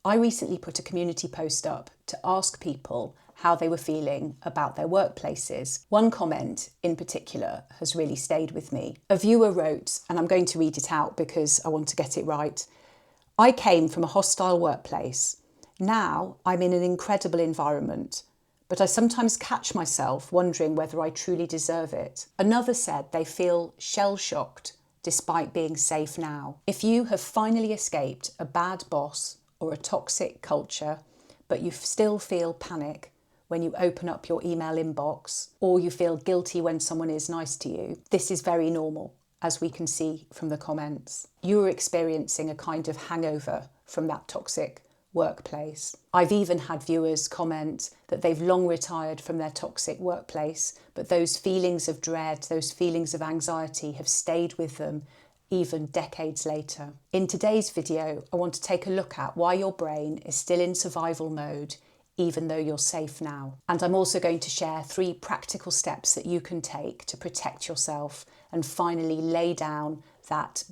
I recently put a community post up to ask people how they were feeling about their workplaces. One comment in particular has really stayed with me. A viewer wrote, and I'm going to read it out because I want to get it right. I came from a hostile workplace. Now I'm in an incredible environment, but I sometimes catch myself wondering whether I truly deserve it. Another said they feel shell-shocked despite being safe now. If you have finally escaped a bad boss or a toxic culture, but you still feel panic when you open up your email inbox, or you feel guilty when someone is nice to you, this is very normal, as we can see from the comments. You are experiencing a kind of hangover from that toxic workplace. I've even had viewers comment that they've long retired from their toxic workplace, but those feelings of dread, those feelings of anxiety have stayed with them even decades later. In today's video, I want to take a look at why your brain is still in survival mode even though you're safe now. And I'm also going to share 3 practical steps that you can take to protect yourself and finally lay down that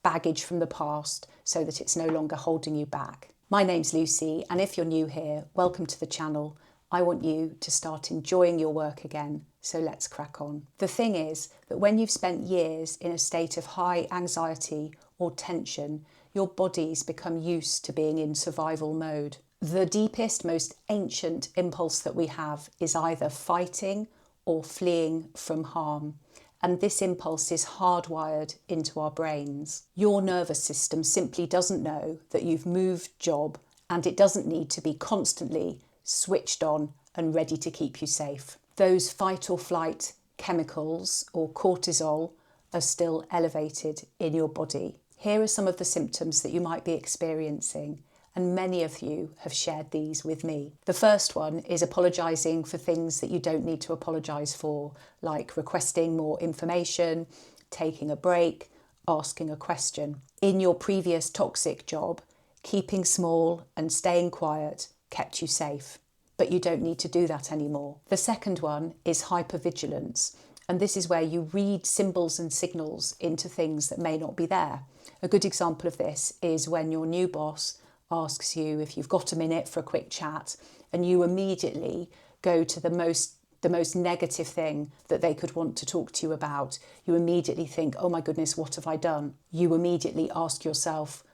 baggage from the past so that it's no longer holding you back. My name's Lucy, and if you're new here, welcome to the channel. I want you to start enjoying your work again, so let's crack on. The thing is that when you've spent years in a state of high anxiety or tension, your bodies become used to being in survival mode. The deepest, most ancient impulse that we have is either fighting or fleeing from harm. And this impulse is hardwired into our brains. Your nervous system simply doesn't know that you've moved job, and it doesn't need to be constantly switched on and ready to keep you safe. Those fight or flight chemicals or cortisol are still elevated in your body. Here are some of the symptoms that you might be experiencing, and many of you have shared these with me. The first one is apologising for things that you don't need to apologise for, like requesting more information, taking a break, asking a question. In your previous toxic job, keeping small and staying quiet kept you safe, but you don't need to do that anymore. The second one is hypervigilance, and this is where you read symbols and signals into things that may not be there. A good example of this is when your new boss asks you if you've got a minute for a quick chat, and you immediately go to the most negative thing that they could want to talk to you about. You immediately think, oh my goodness, what have I done? You immediately ask yourself,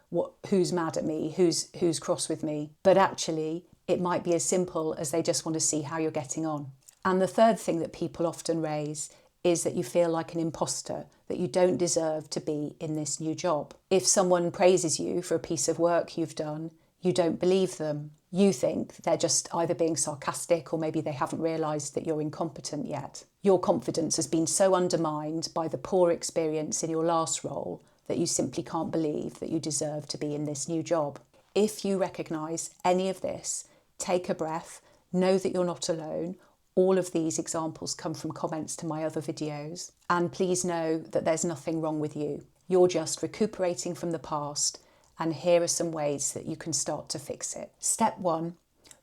who's mad at me? Who's cross with me? But actually, it might be as simple as they just want to see how you're getting on. And the third thing that people often raise is that you feel like an imposter, that you don't deserve to be in this new job. If someone praises you for a piece of work you've done, you don't believe them. You think they're just either being sarcastic or maybe they haven't realised that you're incompetent yet. Your confidence has been so undermined by the poor experience in your last role that you simply can't believe that you deserve to be in this new job. If you recognise any of this, take a breath, know that you're not alone. All of these examples come from comments to my other videos. And please know that there's nothing wrong with you. You're just recuperating from the past, and here are some ways that you can start to fix it. Step 1,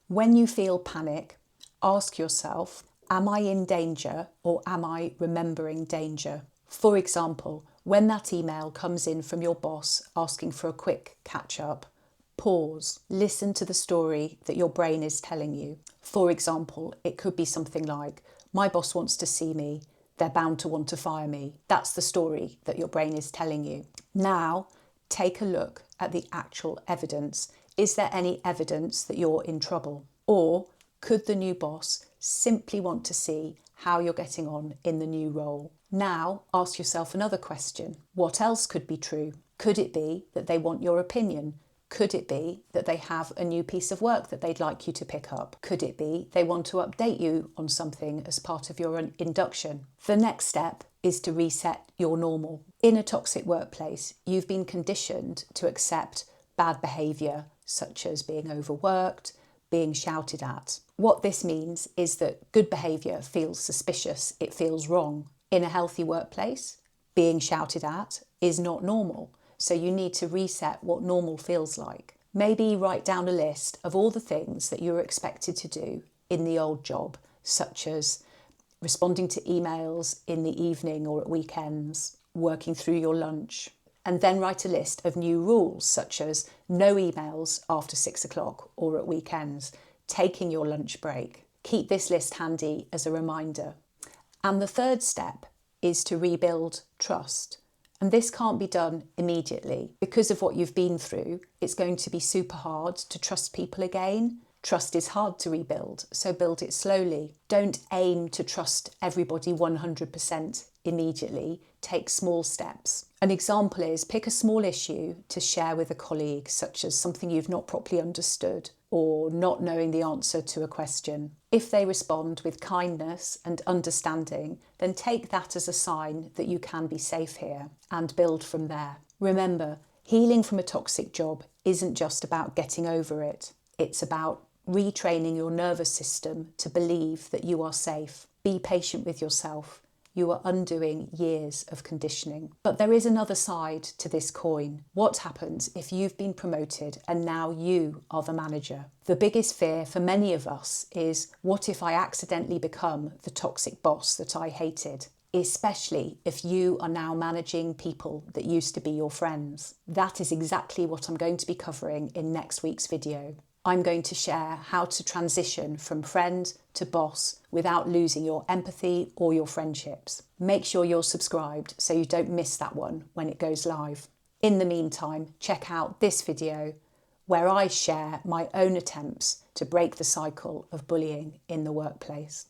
when you feel panic, ask yourself, am I in danger or am I remembering danger? For example, when that email comes in from your boss asking for a quick catch-up, pause, listen to the story that your brain is telling you. For example, it could be something like, my boss wants to see me, they're bound to want to fire me. That's the story that your brain is telling you. Now, take a look at the actual evidence. Is there any evidence that you're in trouble? Or could the new boss simply want to see how you're getting on in the new role? Now, ask yourself another question. What else could be true? Could it be that they want your opinion? Could it be that they have a new piece of work that they'd like you to pick up? Could it be they want to update you on something as part of your induction? The next step is to reset your normal. In a toxic workplace, you've been conditioned to accept bad behaviour, such as being overworked, being shouted at. What this means is that good behaviour feels suspicious, it feels wrong. In a healthy workplace, being shouted at is not normal. So you need to reset what normal feels like. Maybe write down a list of all the things that you were expected to do in the old job, such as responding to emails in the evening or at weekends, working through your lunch, and then write a list of new rules such as no emails after 6 o'clock or at weekends, taking your lunch break. Keep this list handy as a reminder. And the third step is to rebuild trust. And this can't be done immediately. Because of what you've been through, it's going to be super hard to trust people again. Trust is hard to rebuild, so build it slowly. Don't aim to trust everybody 100% immediately. Take small steps. An example is pick a small issue to share with a colleague, such as something you've not properly understood or not knowing the answer to a question. If they respond with kindness and understanding, then take that as a sign that you can be safe here and build from there. Remember, healing from a toxic job isn't just about getting over it. It's about retraining your nervous system to believe that you are safe. Be patient with yourself. You are undoing years of conditioning. But there is another side to this coin. What happens if you've been promoted and now you are the manager? The biggest fear for many of us is, what if I accidentally become the toxic boss that I hated? Especially if you are now managing people that used to be your friends. That is exactly what I'm going to be covering in next week's video. I'm going to share how to transition from friend to boss without losing your empathy or your friendships. Make sure you're subscribed so you don't miss that one when it goes live. In the meantime, check out this video where I share my own attempts to break the cycle of bullying in the workplace.